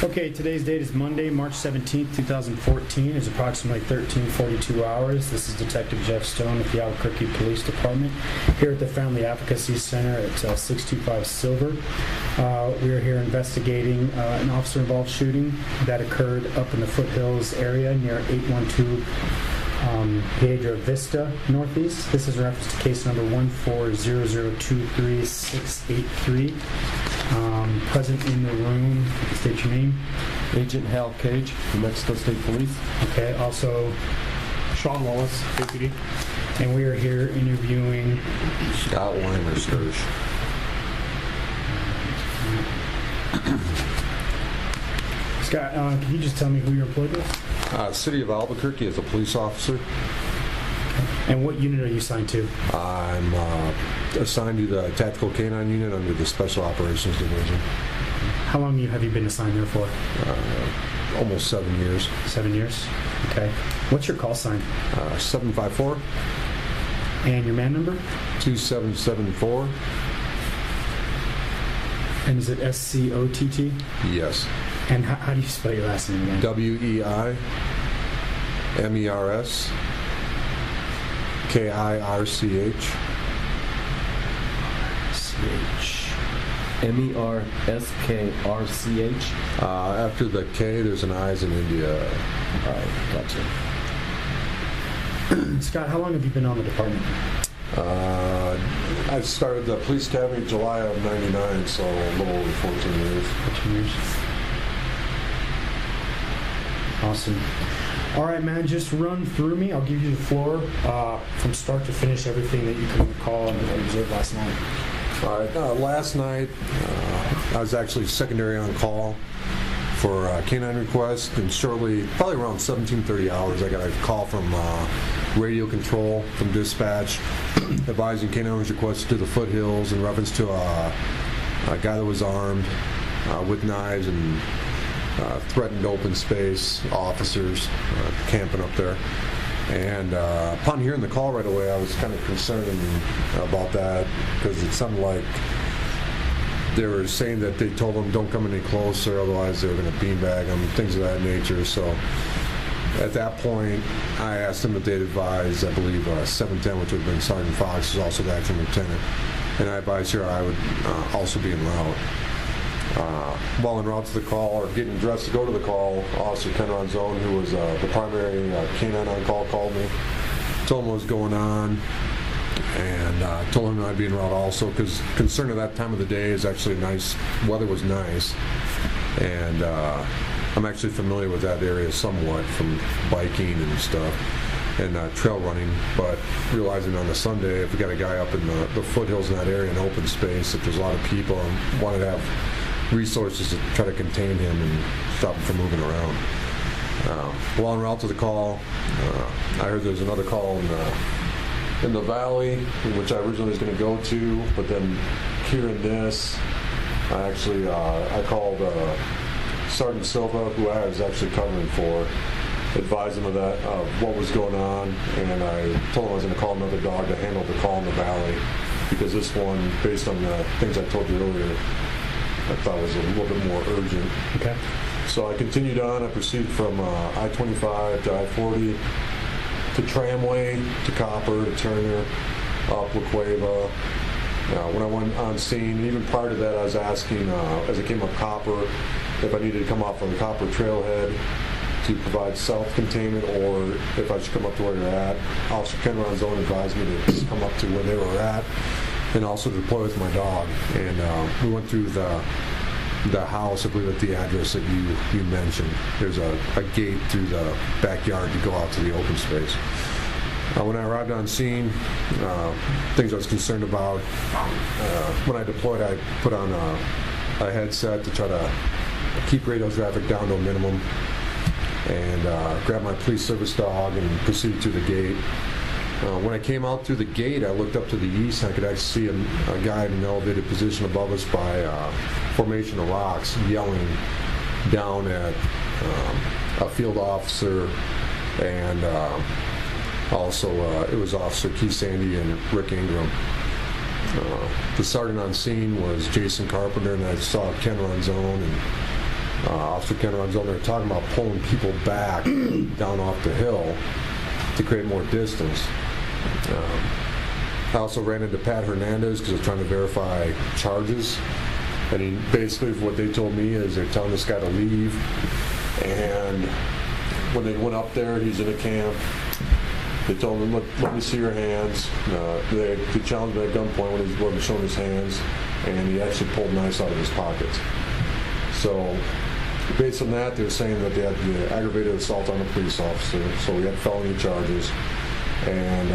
Okay, today's date is Monday, March 17th, 2014. It's approximately 13:42 hours. This is Detective Geoff Stone with the Albuquerque Police Department here at the Family Advocacy Center at 625 Silver. We are here investigating an officer-involved shooting that occurred up in the foothills area near 812 Piedra Vista Northeast. This is a reference to case number 140023683. Present in the room, state your name. Agent Hal Cage, New Mexico State Police. Okay, also Sean Wallace, APD. and we are here interviewing Scott Weimerskirch. Scott. Can you just tell me who you're employed with? City of Albuquerque as a police officer. And what unit are you assigned to? I'm assigned to the Tactical Canine Unit under the Special Operations Division. How long have you been assigned there for? Almost 7 years. 7 years. Okay. What's your call sign? 754 And your man number? 2774. And is it SCOTT? Yes. And how do you spell your last name again? WEIMERS KIRCH. MERSKRCH. After the K, there's an I as in India. All right, gotcha. Scott, how long have you been on the department? I started the police academy in July of '99, so a little over 14 years. 14 years. Awesome. All right, man, just run through me. I'll give you the floor from start to finish, everything that you can recall and observe last night. All right. Last night, I was actually secondary on call for canine request, and shortly, probably around 17:30 hours, I got a call from radio control from dispatch advising canine request to the foothills in reference to a guy that was armed with knives and threatened open space officers camping up there. And upon hearing the call right away, I was kind of concerned about that because it sounded like they were saying that they told them don't come any closer, otherwise they were going to beanbag them, things of that nature. So at that point, I asked them if they'd advise, I believe 710, which would have been Sergeant Fox, is also the acting lieutenant, and I advised her I would also be en route. While en route to the call, or getting dressed to go to the call, Officer Ken Ronzone, who was the primary canine on call, called me, told him what was going on, and told him I'd be en route also, because concern at that time of the day is actually nice, weather was nice, and I'm actually familiar with that area somewhat from biking and stuff, and trail running, but realizing on a Sunday, if we got a guy up in the foothills in that area in open space, if there's a lot of people, I wanted to have resources to try to contain him and stop him from moving around. While en route to the call, I heard there was another call in the valley, which I originally was going to go to, but then hearing this, I called Sergeant Silva, who I was actually covering for, advised him of that, what was going on, and I told him I was going to call another dog to handle the call in the valley, because this one, based on the things I told you earlier, I thought was a little bit more urgent. Okay. So I continued on. I proceeded from I-25 to I-40 to Tramway to Copper to Turner, up La Cueva. When I went on scene, even prior to that, I was asking, as I came up Copper, if I needed to come off on the Copper trailhead to provide self-containment, or if I should come up to where you're at. Officer Ken Ronzone advised me to just come up to where they were at, and also to deploy with my dog. And we went through the house, I believe at the address that you mentioned. There's a gate through the backyard to go out to the open space. When I arrived on scene, things I was concerned about, when I deployed, I put on a headset to try to keep radio traffic down to a minimum, and grabbed my police service dog and proceeded to the gate. When I came out through the gate, I looked up to the east, and I could actually see a guy in an elevated position above us by a formation of rocks yelling down at a field officer, and also it was Officer Keith Sandy and Rick Ingram. The sergeant on scene was Jason Carpenter, and I saw Ken Ronzone, and Officer Kennerod's on there talking about pulling people back down off the hill to create more distance. I also ran into Pat Hernandez because I was trying to verify charges. And he basically, what they told me is they're telling this guy to leave. And when they went up there, he's in a camp. They told him, let me see your hands. They challenged him at gunpoint when he wasn't showing his hands. And he actually pulled knives out of his pockets. So based on that, they're saying that they had the aggravated assault on a police officer. So we had felony charges. And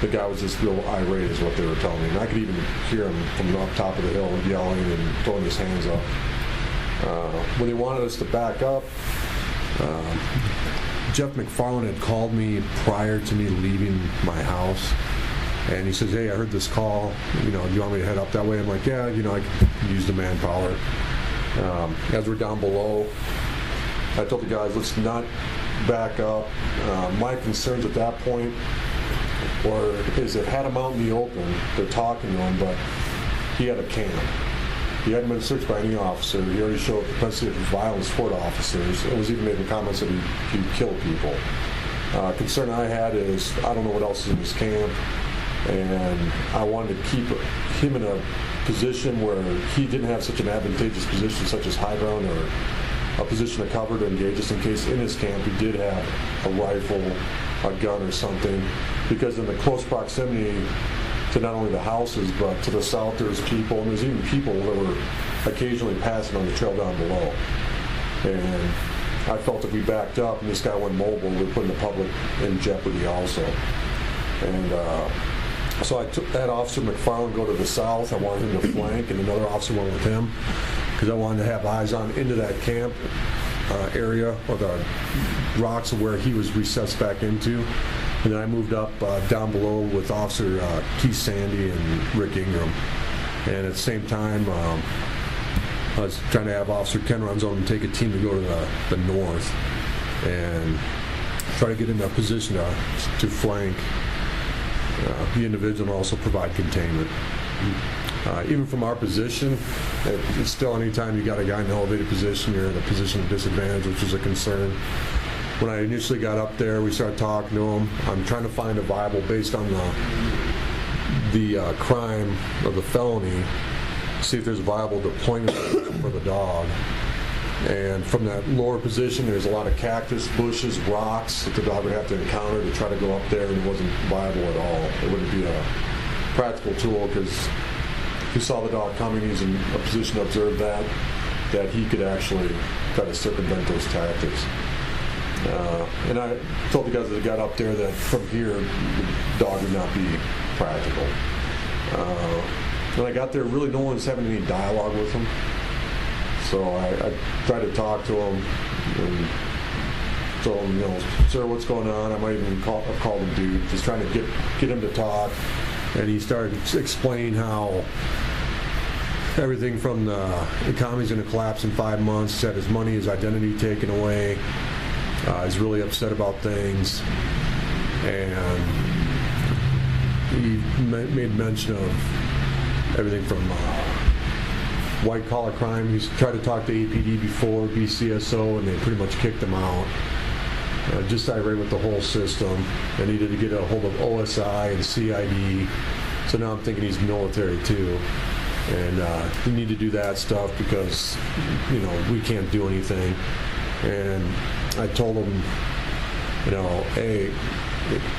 the guy was just real irate is what they were telling me. And I could even hear him from up top of the hill yelling and throwing his hands up. When they wanted us to back up, Jeff McFarland had called me prior to me leaving my house. And he says, hey, I heard this call. Do you want me to head up that way? I'm like, yeah, I can use the manpower. As we're down below, I told the guys, let's not back up. My concerns at that point is they've had him out in the open. They're talking to him, but he had a camp. He hadn't been searched by any officer. He already showed propensity for violence toward officers. It was even making comments that he'd kill people. Concern I had is I don't know what else is in his camp, and I wanted to keep him in a position where he didn't have such an advantageous position, such as high ground or a position of cover to engage us in case in his camp he did have a rifle, a gun or something, because in the close proximity to not only the houses but to the south there's people, and there's even people that were occasionally passing on the trail down below. And I felt if we backed up and this guy went mobile, we're putting the public in jeopardy also. And so I had Officer McFarland go to the south. I wanted him to flank, and another officer went with him because I wanted to have eyes on into that camp area or the rocks of where he was recessed back into. And then I moved up down below with Officer Keith Sandy and Rick Ingram. And at the same time, I was trying to have Officer Ken Runzone take a team to go to the north and try to get in a position to flank the individual and also provide containment. Even from our position, it's still anytime you got a guy in an elevated position, you're in a position of disadvantage, which is a concern. When I initially got up there, we started talking to him. I'm trying to find a viable based on the crime of the felony, see if there's a viable deployment for the dog. And from that lower position, there's a lot of cactus, bushes, rocks that the dog would have to encounter to try to go up there, and it wasn't viable at all. It wouldn't be a practical tool because if he saw the dog coming, he's in a position to observe that he could actually try to circumvent those tactics. And I told the guys that got up there that from here, the dog would not be practical. When I got there, really no one was having any dialogue with him. So I tried to talk to him and told him, sir, what's going on? I might even have called him dude, just trying to get him to talk. And he started to explain how everything from the economy's going to collapse in 5 months, that his money, his identity taken away. He's really upset about things. And he made mention of everything from white-collar crime. He's tried to talk to APD before, BCSO, and they pretty much kicked him out. Just irate with the whole system. I needed to get a hold of OSI and CID. So now I'm thinking he's military too. And we need to do that stuff because, we can't do anything. And I told him, hey,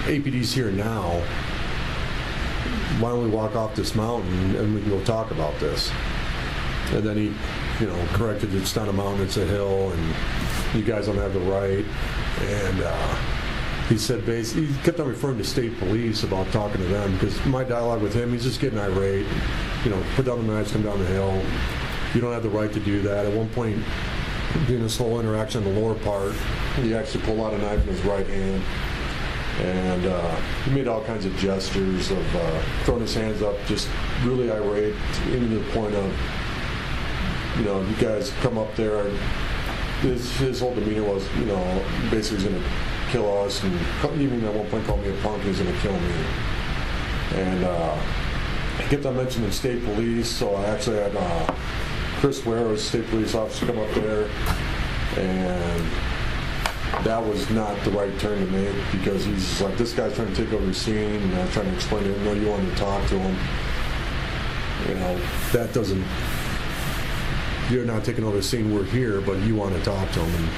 APD's here now. Why don't we walk off this mountain and we can go talk about this? And then he, corrected it's not a mountain, it's a hill, and you guys don't have the right. And he said, he kept on referring to state police about talking to them because my dialogue with him, he's just getting irate. Put down the knives, come down the hill. You don't have the right to do that. At one point, during this whole interaction on the lower part, he actually pulled out a knife in his right hand. And he made all kinds of gestures of throwing his hands up, just really irate, even to the point of, you guys come up there. His whole demeanor was, basically he's going to kill us, and even at one point called me a punk, he's going to kill me. And he kept on mentioning state police, so I actually had Chris Ware, state police officer, come up there, and that was not the right turn to make, because he's just like, this guy's trying to take over the scene, and I'm trying to explain to him, no, you wanted to talk to him. You know, that doesn't, you're not taking over the scene, we're here, but you want to talk to him, and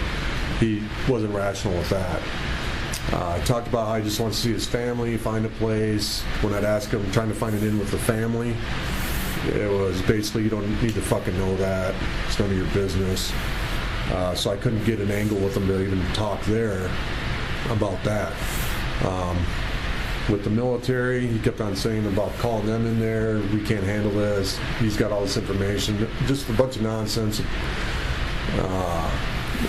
he wasn't rational with that. I talked about how he just wants to see his family, find a place. When I'd ask him, trying to find an in with the family, it was basically, you don't need to fucking know that. It's none of your business. So I couldn't get an angle with him to even talk there about that. With the military, he kept on saying about calling them in there, we can't handle this, he's got all this information, just a bunch of nonsense.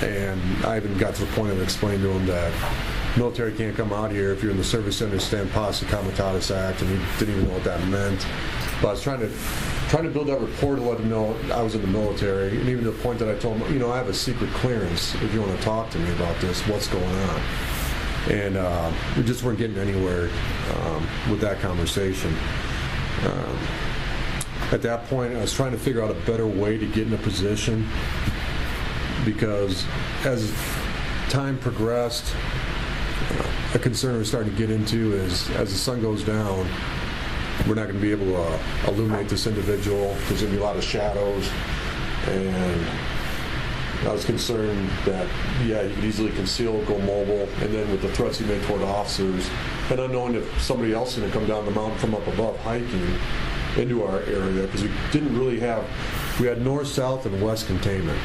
And I even got to the point of explaining to him that military can't come out here if you're in the service understand Posse Comitatus Act, and he didn't even know what that meant. But I was trying to build that rapport to let him know I was in the military, and even to the point that I told him, you know, I have a secret clearance if you want to talk to me about this, what's going on. And we just weren't getting anywhere with that conversation. At that point, I was trying to figure out a better way to get in a position, because as time progressed, a concern we're starting to get into is, as the sun goes down, we're not going to be able to illuminate this individual. There's going to be a lot of shadows, and I was concerned that, yeah, you could easily conceal, go mobile, and then with the threats he made toward officers, and unknowing if somebody else is going to come down the mountain from up above hiking into our area, because we didn't really have, we had north, south, and west containment.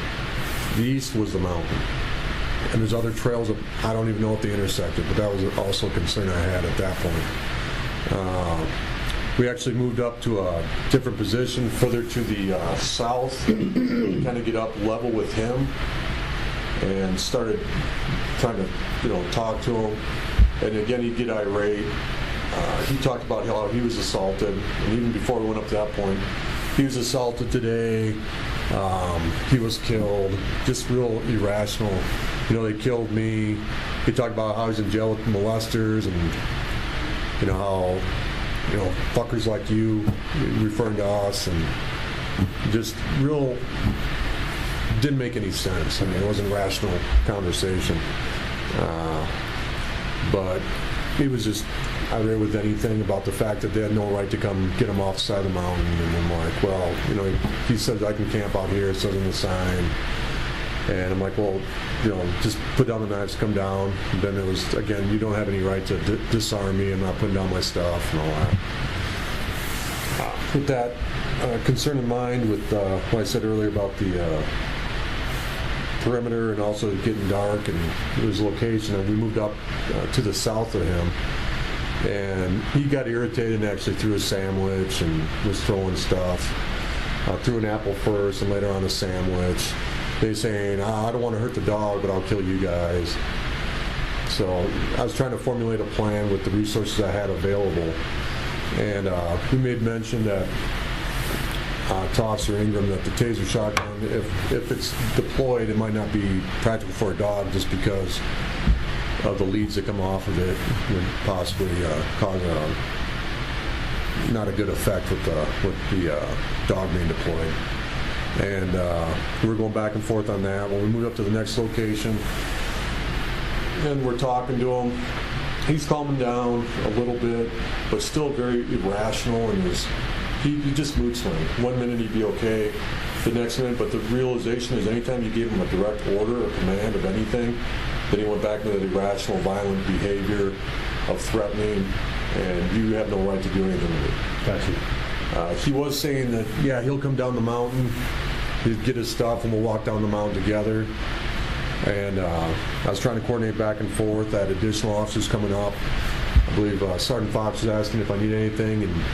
The east was the mountain. And there's other trails that I don't even know if they intersected, but that was also a concern I had at that point. We actually moved up to a different position further to the south, to kind of get up level with him, and started trying to, you know, talk to him. And again, he'd get irate. He talked about how he was assaulted, and even before we went up to that point, he was assaulted today. He was killed. Just real irrational. You know, they killed me. He talked about how he's in jail with molesters, and you know how, you know, fuckers like you, referring to us, and just real, didn't make any sense. I mean, it wasn't a rational conversation. But he was just irate with anything about the fact that they had no right to come get him off the side of the mountain. And I'm like, well, you know, he said I can camp out here, it says on the sign. And I'm like, well, you know, just put down the knives, come down. And then it was, again, you don't have any right to disarm me. I'm not putting down my stuff and all that. With that concern in mind, with what I said earlier about the perimeter and also getting dark and his location, and we moved up to the south of him. And he got irritated and actually threw a sandwich and was throwing stuff. Threw an apple first and later on a sandwich. They saying, I don't want to hurt the dog, but I'll kill you guys. So I was trying to formulate a plan with the resources I had available. And we made mention that to Officer Ingram that the taser shotgun, if it's deployed, it might not be practical for a dog just because of the leads that come off of it would possibly cause not a good effect with the dog being deployed. And we were going back and forth on that. When we moved up to the next location, and we're talking to him, he's calming down a little bit, but still very irrational, and he just mood swing. 1 minute he'd be okay, the next minute, but the realization is anytime you gave him a direct order or command of anything, then he went back to that irrational, violent behavior of threatening, and you have no right to do anything with it. Gotcha. He was saying that, yeah, he'll come down the mountain, he'd get his stuff, and we'll walk down the mountain together. And I was trying to coordinate back and forth. I had additional officers coming up. I believe Sergeant Fox was asking if I need anything, and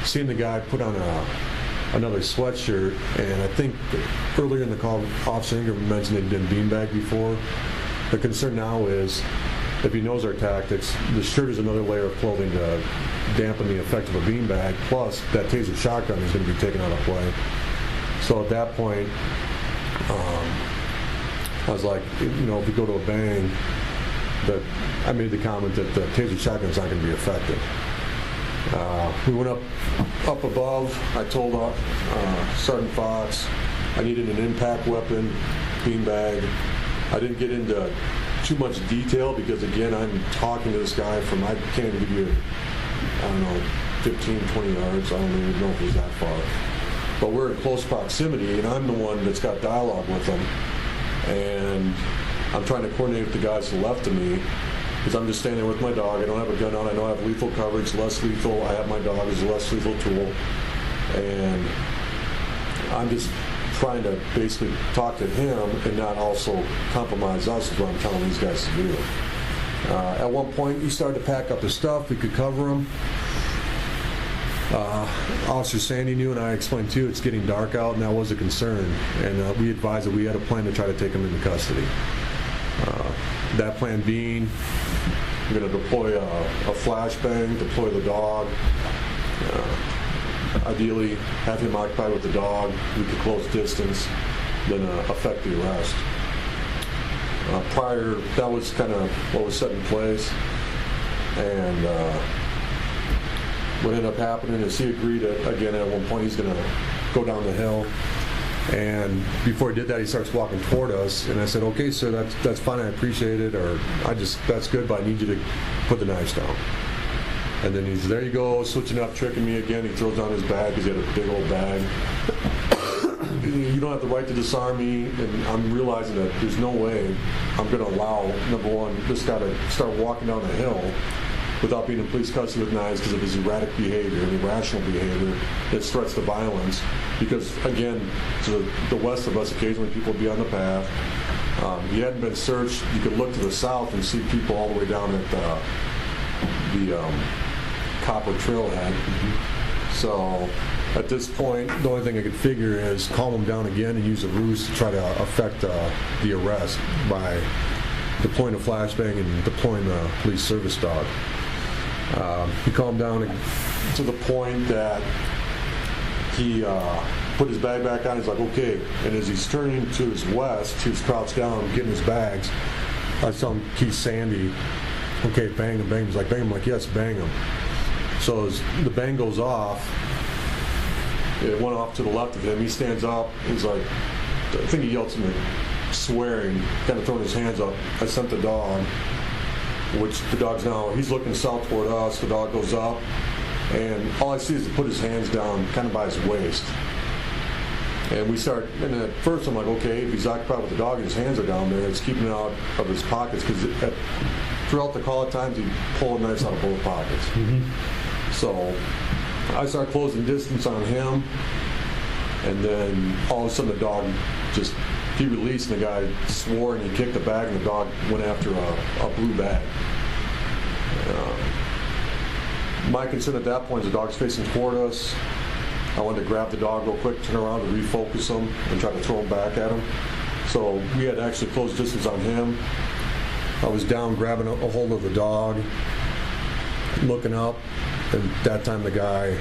seeing the guy put on another sweatshirt. And I think earlier in the call, Officer Ingram mentioned they'd been beanbag before. The concern now is, if he knows our tactics, the shirt is another layer of clothing to dampen the effect of a beanbag, plus that taser shotgun is going to be taken out of play. So at that point, I was like, you know, if we go to a bang, that I made the comment that the taser shotgun is not going to be effective. We went up above. I told Sergeant Fox, I needed an impact weapon, beanbag. I didn't get into too much detail because, again, I'm talking to this guy from, I can't even give you, I don't know, 15, 20 yards. I don't even know if it was that far. But we're in close proximity, and I'm the one that's got dialogue with him. And I'm trying to coordinate with the guys to the left of me because I'm just standing there with my dog. I don't have a gun on. I know I have lethal coverage, less lethal. I have my dog as a less lethal tool. And I'm just trying to basically talk to him and not also compromise us is what I'm telling these guys to do. At one point, he started to pack up his stuff. We could cover him. Officer Sandy knew, and I explained too, it's getting dark out, and that was a concern. And we advised that we had a plan to try to take him into custody. That plan being, we're going to deploy a flashbang, deploy the dog. Ideally, have him occupied with the dog. We could close distance, then effect the arrest. Prior, that was kind of what was set in place. And what ended up happening is he agreed that, again, at one point he's going to go down the hill. And before he did that, he starts walking toward us. And I said, okay, sir, that's fine. I appreciate it. Or that's good, but I need you to put the knives down. And then he's, there you go, switching up, tricking me again. He throws down his bag because he had a big old bag. You don't have the right to disarm me, and I'm realizing that there's no way I'm going to allow, number one, this guy to start walking down the hill without being in police custody with knives because of his erratic behavior and irrational behavior that threats to violence. Because, again, to the west of us, occasionally people would be on the path. He hadn't been searched. You could look to the south and see people all the way down at the Copper Trailhead. So at this point, the only thing I could figure is calm him down again and use a ruse to try to affect the arrest by deploying a flashbang and deploying the police service dog. He calmed down to the point that he put his bag back on. He's like, okay. And as he's turning to his west, he was crouched down, getting his bags. I saw him, Keith Sandy, okay, bang him, bang him. He's like, bang him, like, yes, bang him. So as the bang goes off, it went off to the left of him. He stands up. He's like, I think he yelled something, swearing, kind of throwing his hands up. I sent the dog, which the dog's now, he's looking south toward us. The dog goes up, and all I see is he put his hands down kind of by his waist. And we start, and at first I'm like, okay, if he's occupied with the dog and his hands are down there, it's keeping it out of his pockets, because throughout the call at times he pulled knives out of both pockets. Mm-hmm. So I start closing distance on him, and then all of a sudden the dog just, he released, and the guy swore, and he kicked the bag, and the dog went after a blue bag. My concern at that point is the dog's facing toward us. I wanted to grab the dog real quick, turn around to refocus him, and try to throw him back at him. So we had actually closed distance on him. I was down grabbing a hold of the dog, looking up, and that time the guy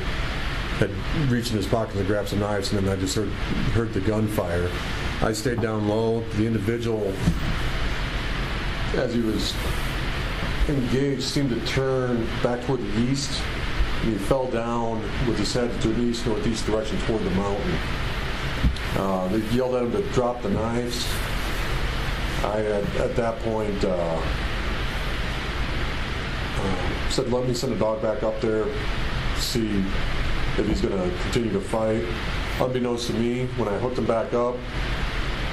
had reached in his pocket to grab some knives, and then I just heard the gunfire. I stayed down low. The individual, as he was engaged, seemed to turn back toward the east, and he fell down with his head to an east-northeast direction toward the mountain. They yelled at him to drop the knives. I had, at that point, said, let me send the dog back up there, see if he's going to continue to fight. Unbeknownst to me, when I hooked him back up,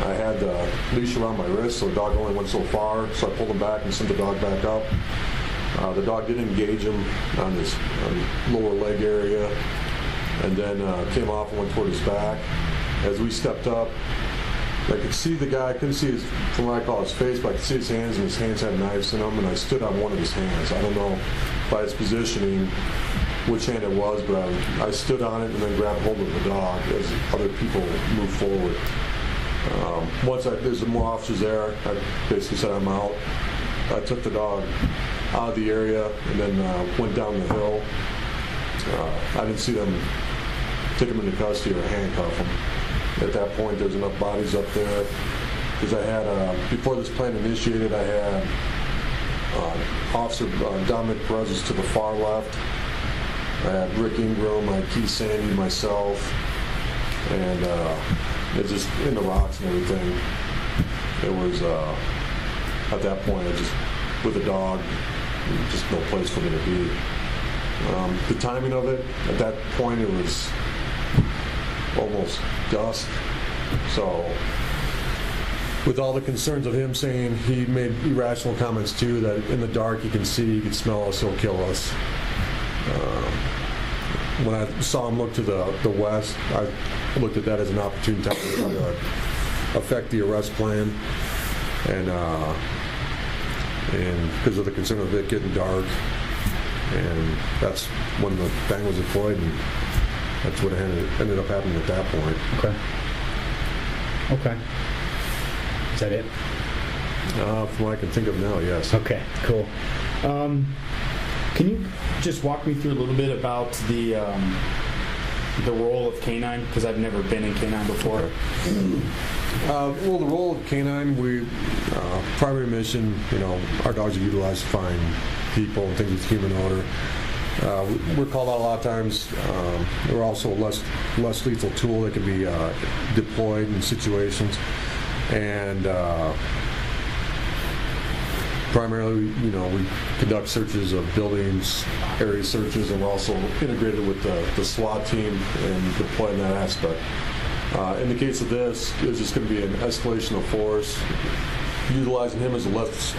I had the leash around my wrist, so the dog only went so far, so I pulled him back and sent the dog back up. The dog did engage him on his lower leg area, and then came off and went toward his back. As we stepped up, I could see the guy, I couldn't see his, from what I call his face, but I could see his hands, and his hands had knives in them, and I stood on one of his hands. I don't know by its positioning which hand it was, but I stood on it and then grabbed hold of the dog as other people moved forward. Once there's more officers there, I basically said I'm out. I took the dog out of the area and then went down the hill. I didn't see them take him into custody or handcuff him. At that point, there's enough bodies up there, because I had, before this plan initiated, I had Officer Dominic Perez was to the far left. I had Rick Ingram, I had Keith Sandy, myself, and it's just in the rocks and everything. It was, at that point, with a dog, just no place for me to be. The timing of it, at that point, it was almost dusk. So, with all the concerns of him saying he made irrational comments too, that in the dark he can see, he can smell us, he'll kill us. When I saw him look to the west, I looked at that as an opportune time to try to affect the arrest plan. And because of the concern of it getting dark, and that's when the bang was deployed, and that's what ended up happening at that point. Okay. Is that it? From what I can think of now, yes. Okay, cool. Can you just walk me through a little bit about the role of canine? Because I've never been in canine before. Okay. Well, the role of canine, primary mission, our dogs are utilized to find people and things with human odor. We're called out a lot of times. We're also a less lethal tool that can be deployed in situations. And primarily, we conduct searches of buildings, area searches, and we're also integrated with the SWAT team and deploying that aspect. In the case of this, it's just going to be an escalation of force, utilizing him as a less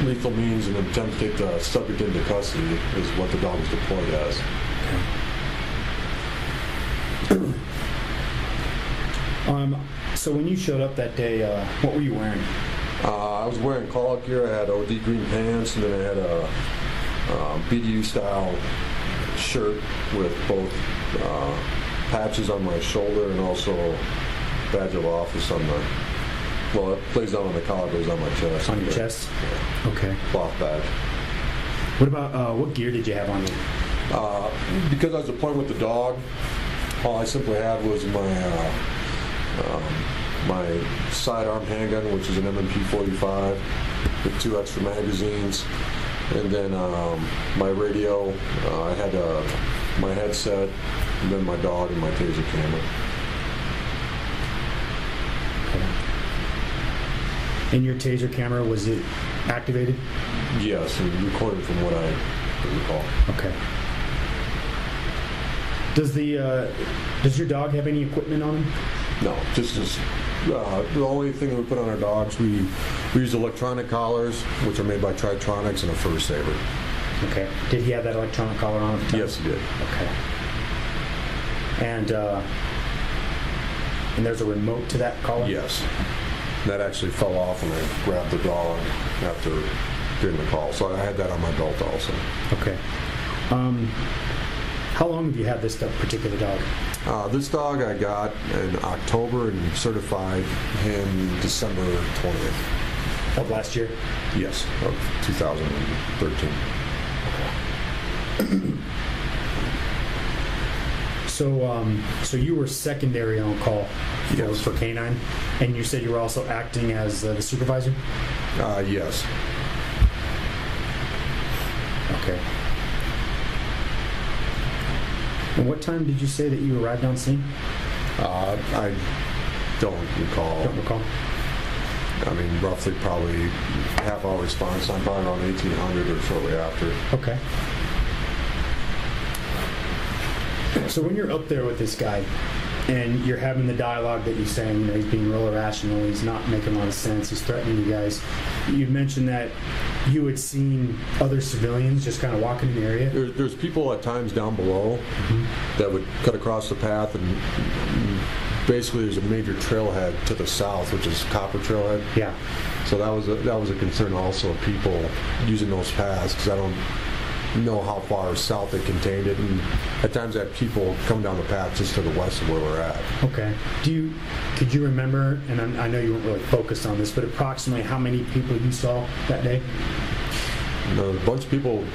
lethal means in an attempt to take the subject into custody is what the dog is deployed as. So when you showed up that day, what were you wearing? I was wearing call-out gear. I had OD green pants, and then I had a BDU-style shirt with both patches on my shoulder and also badge of office on the, well, it plays down on the collar, goes on my chest. On your chest? Yeah. Okay. Cloth badge. What about, what gear did you have on you? Because I was deployed with the dog, all I simply had was my sidearm handgun, which is an M&P45 with 2 extra magazines, and then my radio. I had my headset, and then my dog and my taser camera. Okay. And your taser camera, was it activated? Yes, and recorded from what I recall. Okay. Does your dog have any equipment on him? No, just the only thing that we put on our dogs, we use electronic collars, which are made by Tritronics, and a fur saver. Okay. Did he have that electronic collar on at the time? Yes, he did. Okay. And there's a remote to that collar? Yes. That actually fell off when I grabbed the dog after getting the call. So I had that on my belt also. Okay. How long have you had this particular dog? This dog I got in October and certified him December 20th. Of last year? Yes, of 2013. So you were secondary on call Yes. for canine, and you said you were also acting as the supervisor? Yes. Okay. And what time did you say that you arrived on scene? I don't recall. Don't recall. I mean, roughly probably half-hour response time, probably around 1800 or shortly after. Okay. So when you're up there with this guy, and you're having the dialogue that you're saying, he's being real irrational, he's not making a lot of sense, he's threatening you guys. You mentioned that you had seen other civilians just kind of walking in the area. There's people at times down below that would cut across the path, and basically there's a major trailhead to the south, which is Copper Trailhead. Yeah. So that was a concern also of people using those paths, because I don't know how far south they contained it, and at times I had people come down the path just to the west of where we're at. Okay. Could you remember, and I know you weren't really focused on this, but approximately how many people you saw that day? A bunch of people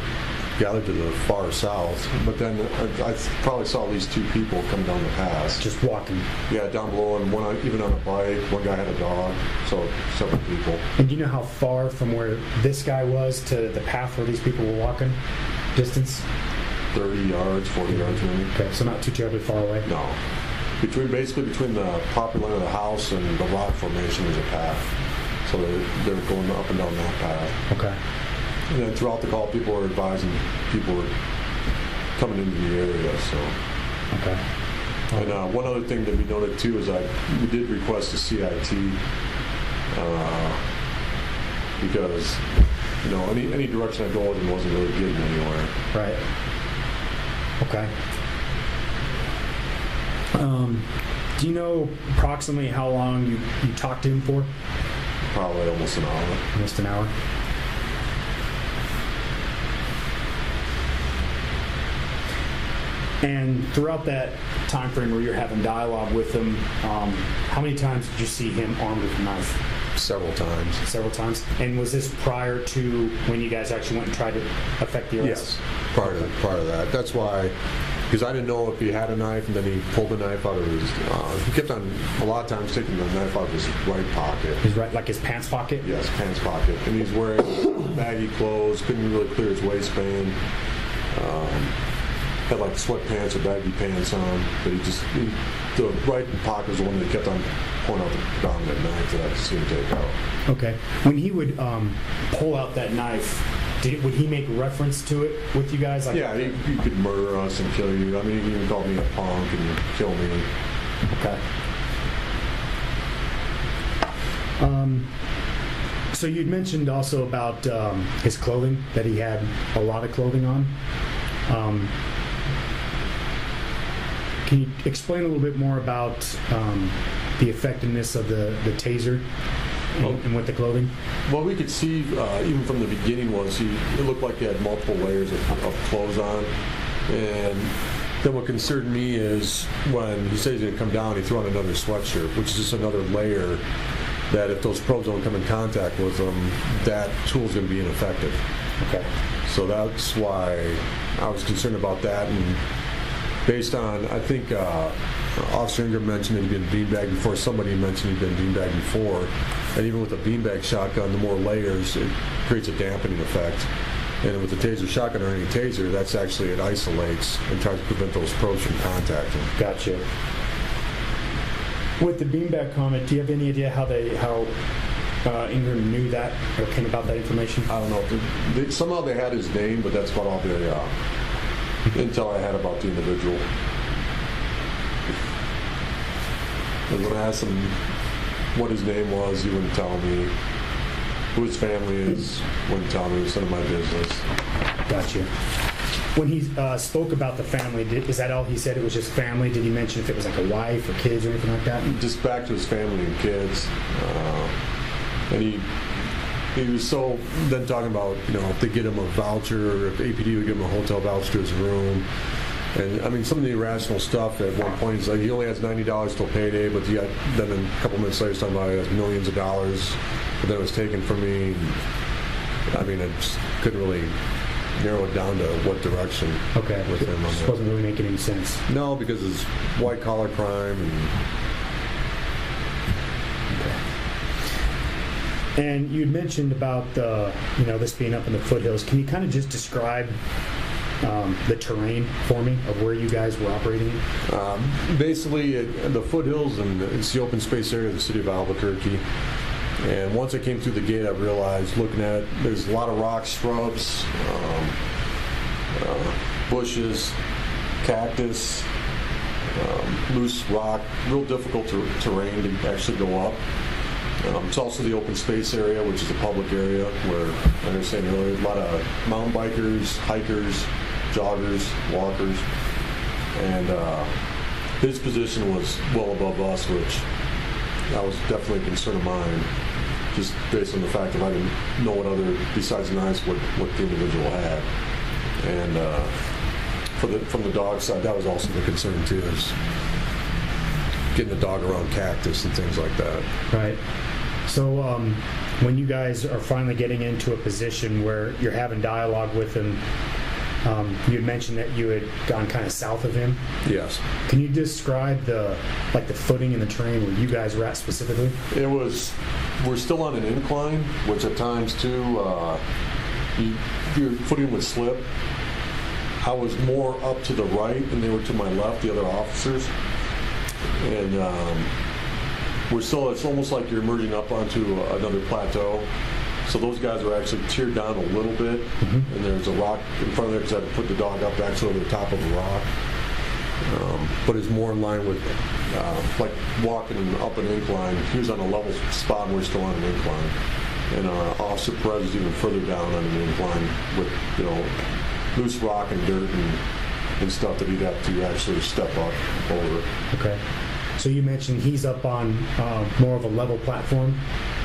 gathered to the far south, but then I probably saw at least 2 people come down the path. Just walking. Yeah, down below, and one even on a bike. One guy had a dog, so several people. And do you know how far from where this guy was to the path where these people were walking? Distance? 30 yards, 40 yards maybe. Okay, so not too terribly far away. No. Basically between the property line of the house and the rock formation is a path. So they're going up and down that path. Okay. And then throughout the call, people were advising people were coming into the area. So. Okay. And one other thing that we noted too is we did request a CIT because any direction I go with him wasn't really getting anywhere. Right. Okay. Do you know approximately how long you talked to him for? Probably almost an hour. Almost an hour. And throughout that time frame where you're having dialogue with him, how many times did you see him armed with a knife? Several times. Several times. And was this prior to when you guys actually went and tried to effect the arrest? Yes, prior to that. That's why, because I didn't know if he had a knife, and then he pulled the knife out of his. He kept on a lot of times taking the knife out of his right pocket. His right, like his pants pocket? Yes, pants pocket. And he's wearing baggy clothes. Couldn't really clear his waistband. Had like sweatpants or baggy pants on, but the right pocket was the one that kept on pulling out the dominant knife that I could see him take out. Okay. When he would pull out that knife, would he make reference to it with you guys? Like, yeah, he could murder us and kill you. I mean, he even called me a punk and kill me. Okay. So you'd mentioned also about his clothing, that he had a lot of clothing on. Can you explain a little bit more about the effectiveness of the taser and with the clothing? What we could see, even from the beginning, was it looked like he had multiple layers of clothes on. And then what concerned me is when he said he's going to come down, he threw on another sweatshirt, which is just another layer that if those probes don't come in contact with them, that tool's going to be ineffective. Okay. So that's why I was concerned about that. And based on, I think Officer Ingram mentioned he'd been beanbagged before. Somebody mentioned he'd been beanbagged before. And even with a beanbag shotgun, the more layers, it creates a dampening effect. And with the taser shotgun or any taser, that's actually, it isolates and tries to prevent those probes from contacting. Gotcha. With the beanbag comment, do you have any idea how Ingram knew that or came about that information? I don't know. Somehow they had his name, but that's about all the intel I had about the individual. And when I asked him what his name was, he wouldn't tell me. Who his family is, wouldn't tell me. It was none of my business. Gotcha. When he spoke about the family, is that all he said? It was just family? Did he mention if it was like a wife or kids or anything like that? Just back to his family and kids. And he was so then talking about, if they get him a voucher, or if APD would give him a hotel voucher to his room. And I mean, some of the irrational stuff at one point is like he only has $90 till payday, but then a couple minutes later he's talking about he has millions of dollars, but then it was taken from me. I mean, I just couldn't really narrow it down to what direction. Okay. With him on It that. wasn't really making any sense. No, because it's white collar crime and. And you'd mentioned about this being up in the foothills. Can you kind of just describe the terrain for me of where you guys were operating? Basically, the foothills, and it's the open space area of the city of Albuquerque. And once I came through the gate, I realized, looking at it, there's a lot of rocks, shrubs, bushes, cactus, loose rock, real difficult terrain to actually go up. It's also the open space area, which is a public area where, I understand earlier, a lot of mountain bikers, hikers, joggers, walkers, and his position was well above us, which that was definitely a concern of mine, just based on the fact that I didn't know what other, besides knives, what the individual had. And from the dog side, that was also the concern too, is getting the dog around cactus and things like that. Right. So when you guys are finally getting into a position where you're having dialogue with him, you had mentioned that you had gone kind of south of him. Yes. Can you describe the footing and the terrain where you guys were at specifically? We're still on an incline, which at times too, your footing would slip. I was more up to the right and they were to my left, the other officers. and it's almost like you're emerging up onto another plateau. So those guys are actually tiered down a little bit, and there's a rock in front of there because I had to put the dog up actually over the top of a rock. But it's more in line with like walking up an incline. He was on a level spot and we're still on an incline. And Officer Perez is even further down on an incline with, loose rock and dirt and stuff that he'd have to actually step up over. Okay. So you mentioned he's up on more of a level platform.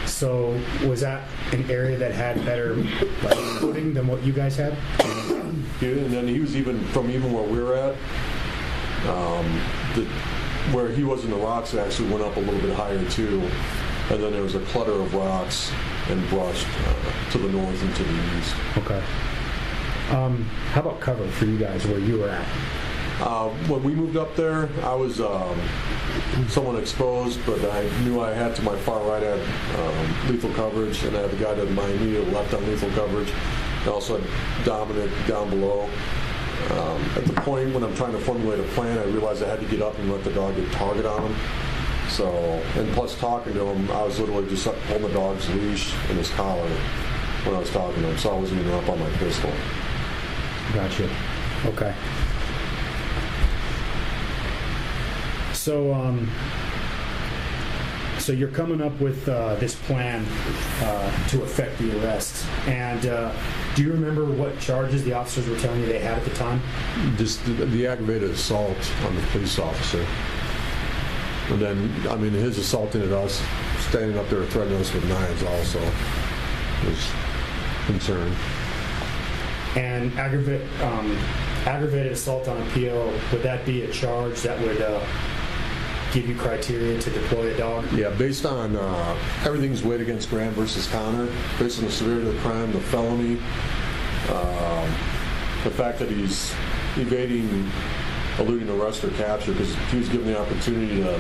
So was that an area that had better footing than what you guys had? Yeah, and then he was even where we were at, where he was in the rocks, it actually went up a little bit higher too. And then there was a clutter of rocks and brush to the north and to the east. Okay. How about cover for you guys where you were at? When we moved up there, I was somewhat exposed, but I knew I had to my far right I had lethal coverage, and I had the guy to my immediate left on lethal coverage. I also had Dominic down below. At the point when I'm trying to formulate a plan, I realized I had to get up and let the dog get target on him. So, and plus talking to him, I was literally just holding the dog's leash and his collar when I was talking to him, so I wasn't even up on my pistol. Gotcha. Okay. So you're coming up with this plan to effect the arrest. And do you remember what charges the officers were telling you they had at the time? Just the aggravated assault on the police officer. And then, his assaulting at us, standing up there threatening us with knives also was concerned. And aggravated assault on appeal, would that be a charge that would give you criteria to deploy a dog? Yeah, based on everything's weighed against Graham versus Connor, based on the severity of the crime, the felony, the fact that he's eluding arrest or capture because he was given the opportunity to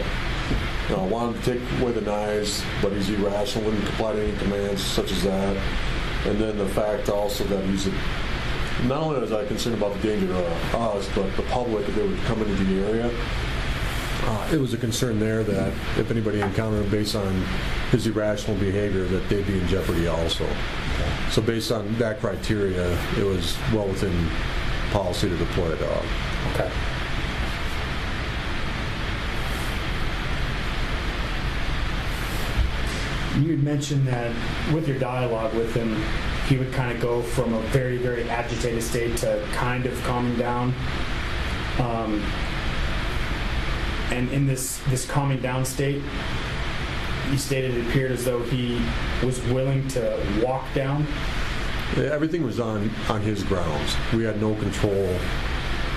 wanted to take away the knives, but he's irrational, wouldn't comply to any commands such as that. And then the fact also that he's not only was I concerned about the danger to us, but the public if they would come into the area. It was a concern there that if anybody encountered him based on his irrational behavior, that they'd be in jeopardy also. Okay. So based on that criteria, it was well within policy to deploy a dog. Okay. You had mentioned that with your dialogue with him, he would kind of go from a very, very agitated state to kind of calming down. And in this calming down state, you stated it appeared as though he was willing to walk down. Everything was on his grounds. We had no control.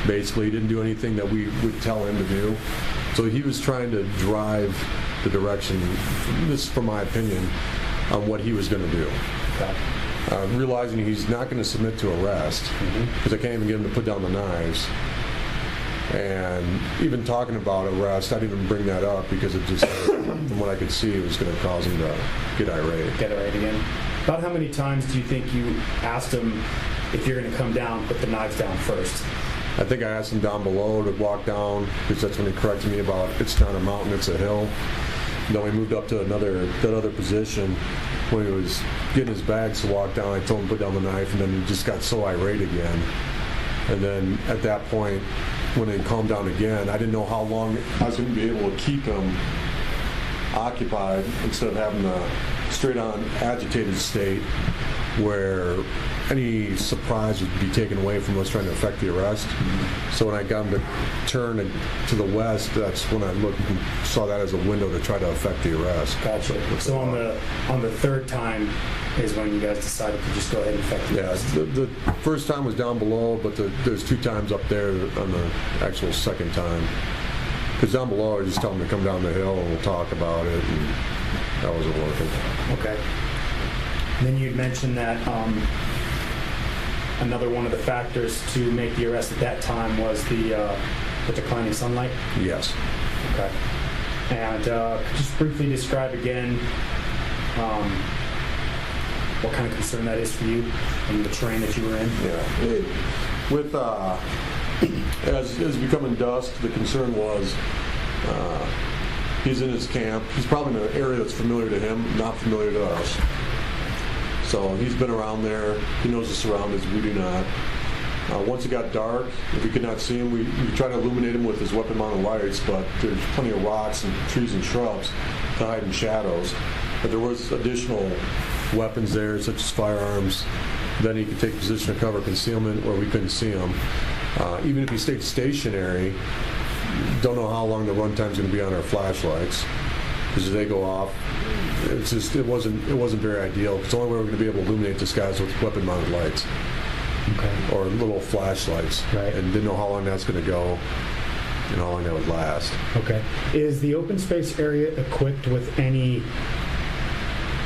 Basically, he didn't do anything that we would tell him to do. So he was trying to drive the direction, this is from my opinion, on what he was going to do. Okay. Realizing he's not going to submit to arrest, because I can't even get him to put down the knives. And even talking about arrest, I didn't even bring that up because it just, from what I could see, it was going to cause him to get irate. Get irate again. About how many times do you think you asked him, if you're going to come down, put the knives down first? I think I asked him down below to walk down, because that's when he corrected me about it's not a mountain, it's a hill. Then we moved up to that other position. When he was getting his bags to walk down, I told him to put down the knife, and then he just got so irate again. And then at that point, when he calmed down again, I didn't know how long I was going to be able to keep him occupied instead of having a straight-on agitated state where any surprise would be taken away from us trying to effect the arrest. So when I got him to turn to the west, that's when I looked and saw that as a window to try to effect the arrest. Gotcha. So on the third time is when you guys decided to just go ahead and effect the arrest? Yeah, the first time was down below, but there's 2 times up there on the actual second time. Because down below, I just tell him to come down the hill and we'll talk about it, and that wasn't working. Okay. And then you mentioned that another one of the factors to make the arrest at that time was the declining sunlight? Yes. Okay. And just briefly describe again what kind of concern that is for you and the terrain that you were in? Yeah. As becoming dusk, the concern was He's in his camp. He's probably in an area that's familiar to him, not familiar to us. So he's been around there. He knows the surroundings. We do not. Once it got dark, if we could not see him, we tried to illuminate him with his weapon-mounted lights, but there's plenty of rocks and trees and shrubs to hide in shadows. But there was additional weapons there, such as firearms. Then he could take position of cover concealment where we couldn't see him. Even if he stayed stationary, don't know how long the run time's going to be on our flashlights, because if they go off, it wasn't very ideal. It's the only way we're going to be able to illuminate this guys with weapon-mounted lights. Okay. Or little flashlights. Right. And didn't know how long that's going to go and how long that would last. Okay. Is the open space area equipped with any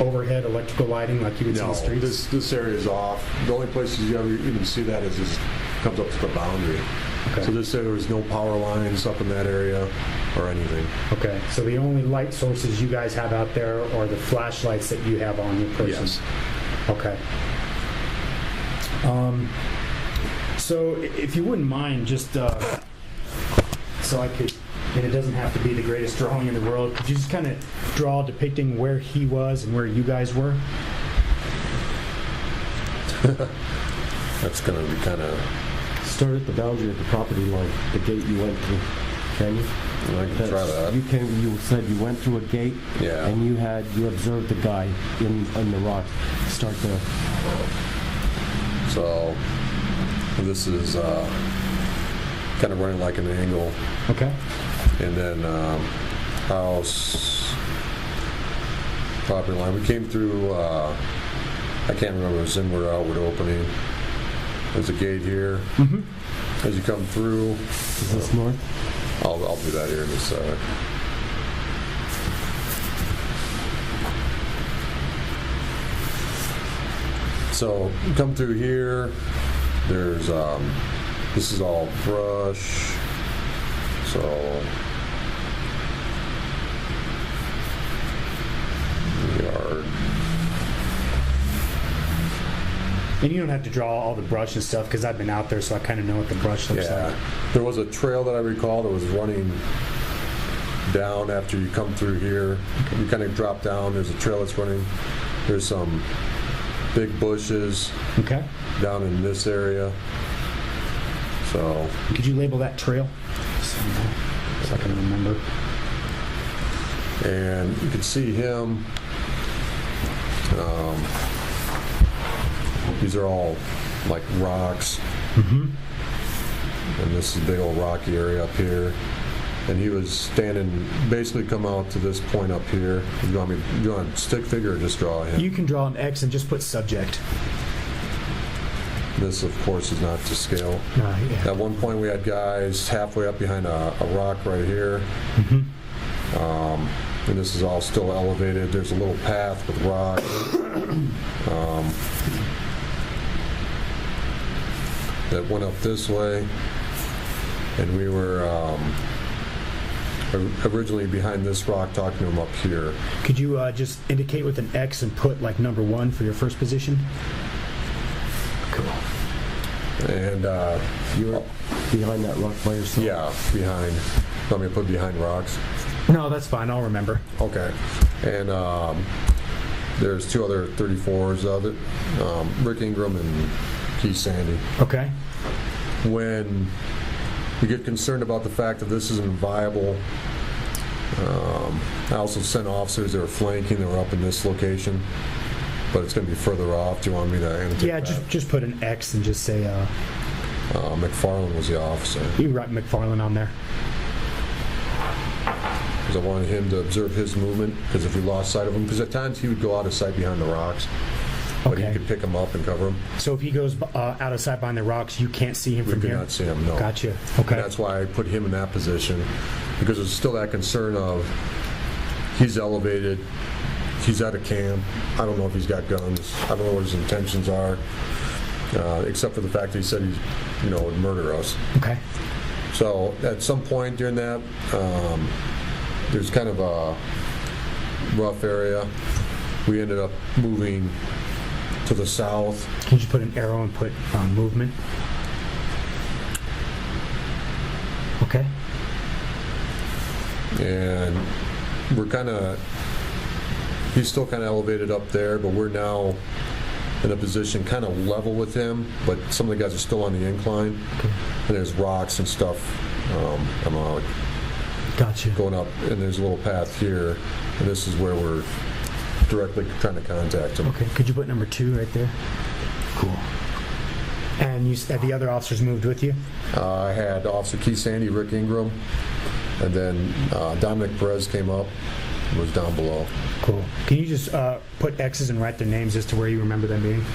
overhead electrical lighting like you would see in the No, streets? this area is off. The only places you ever even see that is just comes up to the boundary. Okay. So there was no power lines up in that area or anything. Okay. So the only light sources you guys have out there are the flashlights that you have on your person? Yes. Okay. So if you wouldn't mind, just so I could, and it doesn't have to be the greatest drawing in the world, could you just kind of draw depicting where he was and where you guys were? That's going to be kind of... Start at the boundary of the property line, the gate you went through. Can you? I can try that. You said you went through a gate, Yeah. and you observed the guy in the rock. Start there. So this is kind of running like an angle. Okay. And then house, property line. We came through, I can't remember, it was inward or outward opening. There's a gate here. Mm-hmm. As you come through. Is this north? I'll do that here in a sec. So you come through here. There's this is all brush. So yard. And you don't have to draw all the brush and stuff because I've been out there, so I kind of know what the brush looks like. There was a trail that I recall that was running down after you come through here. You kind of drop down. There's a trail that's running. There's some big bushes Okay. down in this area. So Could you label that trail? So I can remember. and you can see him. These are all like rocks. Mm-hmm. And this is a big old rocky area up here. And he was standing, basically come out to this point up here. You want a stick figure or just draw him? You can draw an X and just put subject. This, of course, is not to scale. Yeah. At one point, we had guys halfway up behind a rock right here. Mm-hmm. And this is all still elevated. There's a little path with rock. That went up this way. And we were originally behind this rock talking to him up here. Could you just indicate with an X and put like number 1 for your first position? Cool. And You were behind that rock by yourself? yeah, behind. Want me to put behind rocks? No, that's fine. I'll remember. Okay. And there's 2 other 34s of it, Rick Ingram and Keith Sandy. Okay. When we get concerned about the fact that this isn't viable, I also sent officers that are flanking. They were up in this location, but it's going to be further off. Do you want me to annotate Yeah, that? just put an X and just say McFarland was the officer. you can write McFarland on there. Because I wanted him to observe his movement, because if we lost sight of him, because at times he would go out of sight behind the rocks, but Okay. he could pick him up and cover him. So if he goes out of sight behind the rocks, you can't see him We from could here? not see him, no. Gotcha. And Okay. that's why I put him in that position, because there's still that concern of he's elevated, he's at a camp, I don't know if he's got guns, I don't know what his intentions are, except for the fact that he said he would murder us. Okay. So at some point during that, there's kind of a rough area. We ended up moving to the south. Can you just put an arrow and put movement? Okay. and he's still kind of elevated up there, but we're now in a position kind of level with him, but some of the guys are still on the incline, and there's rocks and stuff. I don't know, Gotcha. going up, and there's a little path here, and this is where we're directly trying to contact him. Okay, could you put number 2 right there? Cool. And have the other officers moved with you? I had Officer Keith Sandy, Rick Ingram, and then Dominic Perez came up and was down below. Cool. Can you just put X's and write their names as to where you remember them being?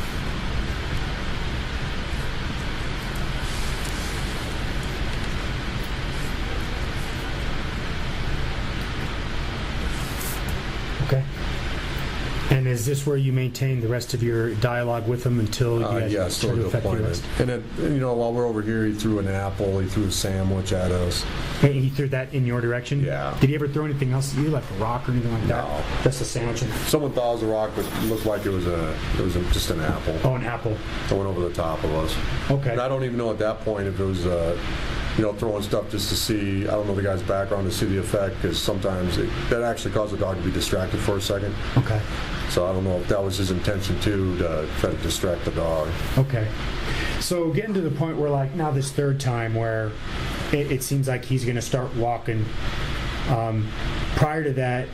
Okay. And is this where you maintain the rest of your dialogue with them until you guys Yes, try to till the effect the appointment. arrest? And then, while we're over here, he threw an apple, he threw a sandwich at us. And he threw that in your direction? Yeah. Did he ever throw anything else at you, like a rock or anything like that? No. Just a sandwich? Someone thought it was a rock, but it looked like it was just an apple. Oh, an apple. That went over the top of us. Okay. And I don't even know at that point if it was, throwing stuff just to see, I don't know the guy's background to see the effect, because sometimes that actually caused the dog to be distracted for a second. Okay. So I don't know if that was his intention too, to try to distract the dog. Okay. So getting to the point where, like, now this third time where it seems like he's going to start walking. Prior to that,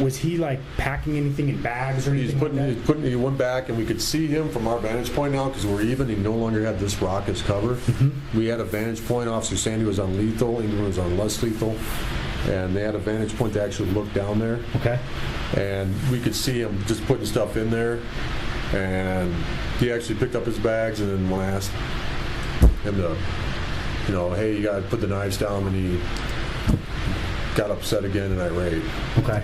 was he like packing anything in bags or anything? He went back, and we could see him from our vantage point now because we're even. He no longer had this rock as cover. Mm-hmm. We had a vantage point. Officer Sandy was on lethal, Ingram was on less lethal, and they had a vantage point to actually look down there. Okay. And we could see him just putting stuff in there, and he actually picked up his bags, and then when I asked him to, hey, you got to put the knives down, and he got upset again and irate. Okay.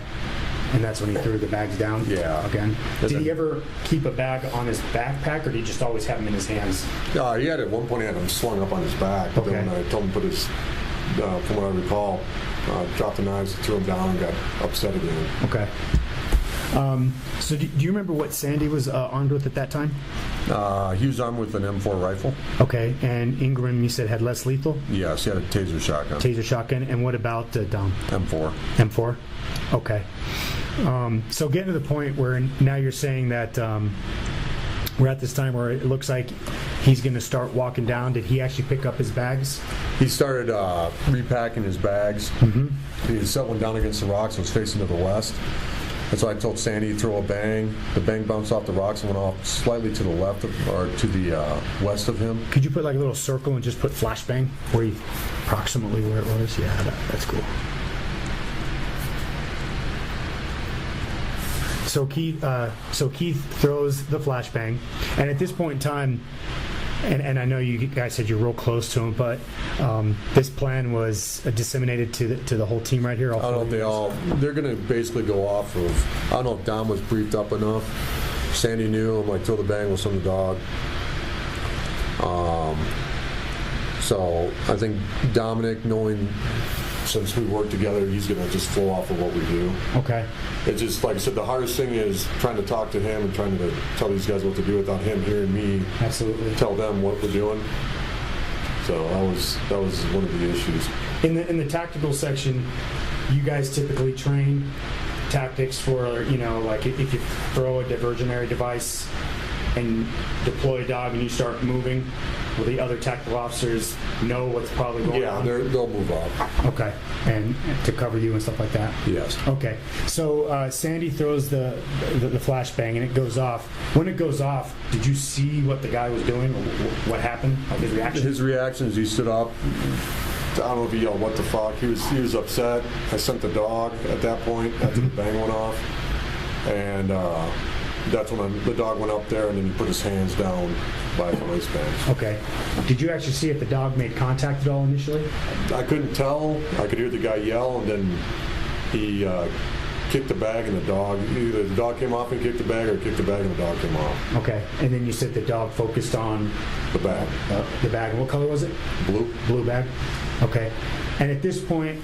And that's when he threw the bags down? Yeah. Again. Did he ever keep a bag on his backpack, or did he just always have them in his hands? He had at one point he had them slung up on his back, but then when I told him to put his, from what I recall, dropped the knives, threw them down, and got upset again. Okay. So do you remember what Sandy was armed with at that time? He was armed with an M4 rifle. Okay, and Ingram, you said, had less lethal? Yes, he had a taser shotgun. Taser shotgun, and what about Dom? M4. M4? Okay. So getting to the point where now you're saying that we're at this time where it looks like he's going to start walking down. Did he actually pick up his bags? He started repacking his bags. Mm-hmm. He set one down against the rocks and was facing to the west. And so I told Sandy to throw a bang. The bang bounced off the rocks and went off slightly to the left or to the west of him. Could you put like a little circle and just put flashbang approximately where it was? Yeah, that's cool. So Keith throws the flashbang, and at this point in time, and I know you guys said you're real close to him, but this plan was disseminated to the whole team right here. I don't know if they're going to basically go off of, I don't know if Dom was briefed up enough. Sandy knew him, like, throw the bang with the dog. So I think Dominic, knowing since we work together, he's going to just flow off of what we do. Okay. It's just, like I said, the hardest thing is trying to talk to him and trying to tell these guys what to do without him hearing me Absolutely tell them what we're doing. So that was one of the issues. In the tactical section, you guys typically train tactics for, like if you throw a diversionary device and deploy a dog and you start moving, will the other tactical officers know what's probably going on? Yeah, they'll move up. Okay, and to cover you and stuff like that? Yes. Okay, so Sandy throws the flashbang and it goes off. When it goes off, did you see what the guy was doing, or what happened, like his reaction? His reaction is he stood up. I don't know if he yelled, "What the fuck?" He was upset. I sent the dog at that point after the bang went off, and that's when the dog went up there, and then he put his hands down by the waistband. Okay. Did you actually see if the dog made contact at all initially? I couldn't tell. I could hear the guy yell, and then he kicked the bag, and either the dog came off and kicked the bag, or kicked the bag and the dog came off. Okay. And then you said the dog focused on The bag. The bag. What color was it? Blue. Blue bag. Okay. And at this point,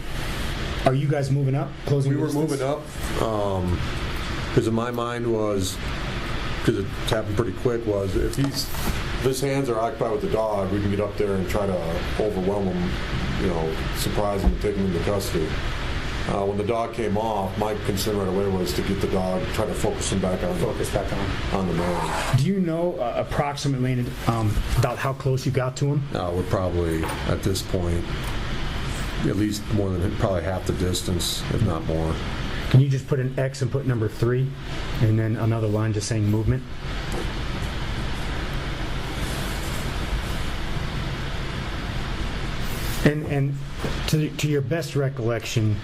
are you guys moving up, closing? We were distance? moving up because in my mind was, because it happened pretty quick, was if his hands are occupied with the dog, we can get up there and try to overwhelm him, surprise him and take him into custody. When the dog came off, my concern right away was to get the dog, try to focus him back on the man. Do you know approximately about how close you got to him? We're probably, at this point, at least more than probably half the distance, if not more. Can you just put an X and put number 3, and then another line just saying movement? And to your best recollection,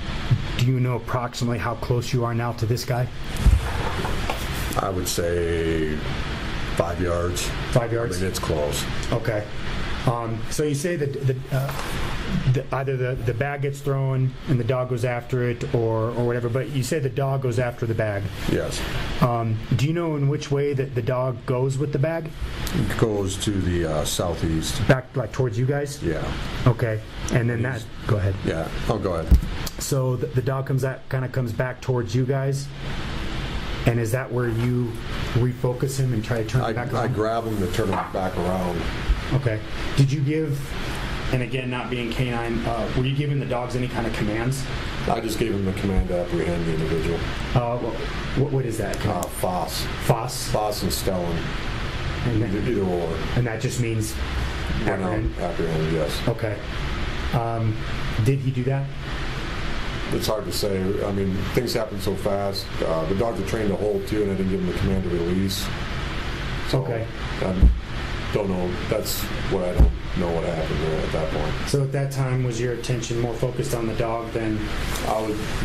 do you know approximately how close you are now to this guy? I would say 5 yards. 5 yards? I mean, it's close. Okay. So you say that either the bag gets thrown and the dog goes after it or whatever, but you say the dog goes after the bag. Yes. Do you know in which way that the dog goes with the bag? It goes to the southeast. Back like towards you guys? Yeah. Okay. And then that, go ahead. Yeah. Oh, go ahead. So the dog comes back towards you guys? And is that where you refocus him and try to turn him back around? I grab him to turn him back around. Okay. Did you give, and again, not being canine, were you giving the dogs any kind of commands? I just gave him the command to apprehend the individual. What is that? Foss. Foss? Foss and Stellan. And then, Either or. and that just means apprehend? Apprehend, yes. Okay. Did he do that? It's hard to say. I mean, things happen so fast. The dogs are trained to hold, too, and I didn't give them the command to release. So, okay. Don't know. That's what I don't know what happened there at that point. So at that time, was your attention more focused on the dog than?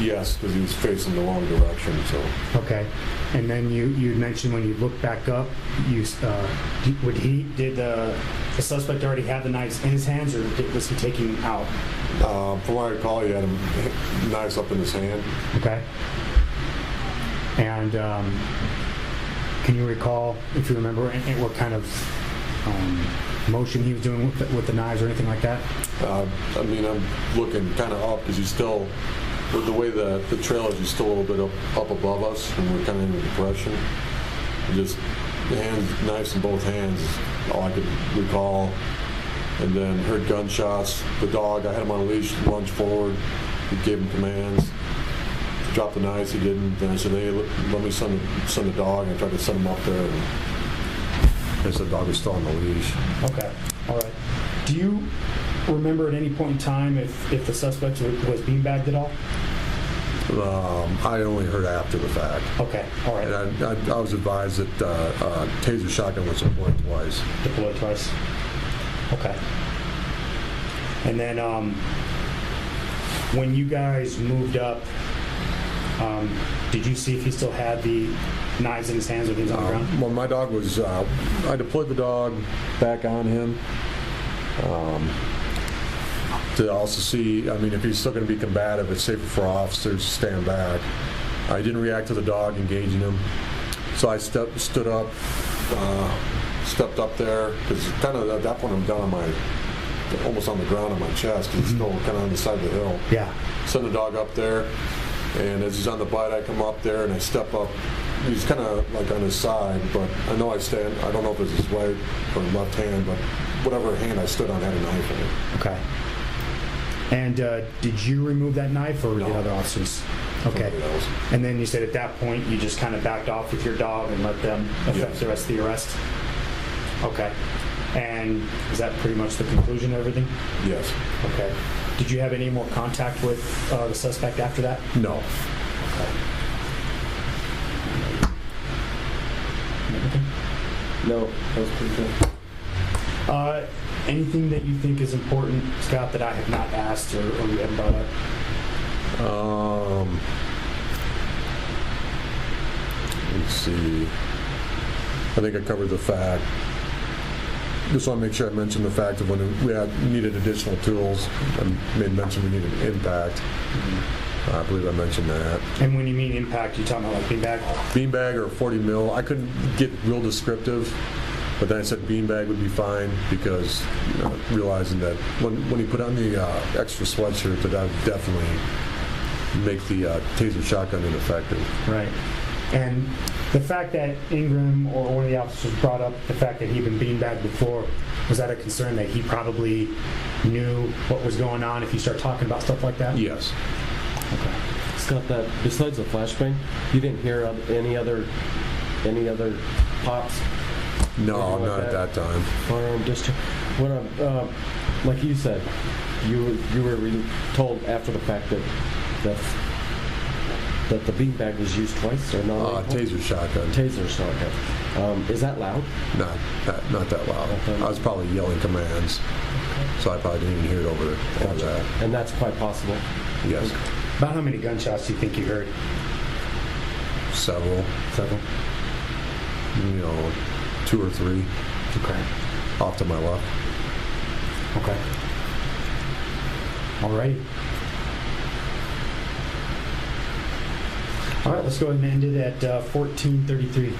Yes, because he was facing the wrong direction. So. Okay, and then you mentioned when you looked back up, did the suspect already have the knives in his hands, or was he taking them out? From what I recall, he had knives up in his hand. Okay. And can you recall, if you remember, what kind of motion he was doing with the knives or anything like that? I mean, I'm looking kind of up because he's still, with the way the trail is, he's still a little bit up above us, and we're kind of in a depression. And just the knives in both hands is all I could recall. And then heard gunshots. The dog, I had him on a leash, lunged forward. He gave him commands. Dropped the knives, he didn't. Then I said, hey, let me send the dog. And I tried to send him up there. And I said the dog was still on the leash. Okay, all right. Do you remember at any point in time if the suspect was beanbagged at all? I only heard after the fact. Okay, all right. And I was advised that taser shotgun was deployed twice. Deployed twice. Okay. And then when you guys moved up, did you see if he still had the knives in his hands when he was on the ground? Well, my dog was, I deployed the dog back on him to also see, I mean, if he's still going to be combative, it's safer for officers to stand back. I didn't react to the dog engaging him. So I stood up, stepped up there, because kind of at that point I'm down on almost on the ground on my chest, because he's still kind of on the side of the hill. Yeah. Send the dog up there, and as he's on the bite, I come up there and I step up. He's kind of like on his side, but I know I stand, I don't know if it's his right or left hand, but whatever hand I stood on had a knife in it. Okay. And did you remove that knife, or No. did other officers? Okay. Somebody else. And then you said at that point you just kind of backed off with your dog and let them effect Yes. the rest of the arrest? Okay. And is that pretty much the conclusion of everything? Yes. Okay. Did you have any more contact with the suspect after that? No. Okay. Anything? No, that was pretty good. Anything that you think is important, Scott, that I have not asked or we haven't brought up? Let's see. I think I covered the fact. Just want to make sure I mentioned the fact of when we needed additional tools. I made mention we needed impact. I believe I mentioned that. And when you mean impact, you talking about like beanbag? Beanbag or 40 mil. I couldn't get real descriptive, but then I said beanbag would be fine because realizing that when you put on the extra sweatshirt, that would definitely make the taser shotgun ineffective. Right. And the fact that Ingram or one of the officers brought up the fact that he'd been beanbagged before, was that a concern that he probably knew what was going on if you start talking about stuff like that? Yes. Okay. Scott, that besides the flashbang, you didn't hear any other pops? No, Anything not like at that time. Firearm discharge. What like you said, you were told after the fact that the beanbag was used twice or not? Taser shotgun. Taser shotgun. Is that loud? Not that loud. Okay. I was probably yelling commands, so I probably didn't even hear it over that. And that's quite possible. Yes. About how many gunshots do you think you heard? Several. 2 or 3 Okay. off to my left. Okay. All right. All right, let's go ahead and end it at 14:33.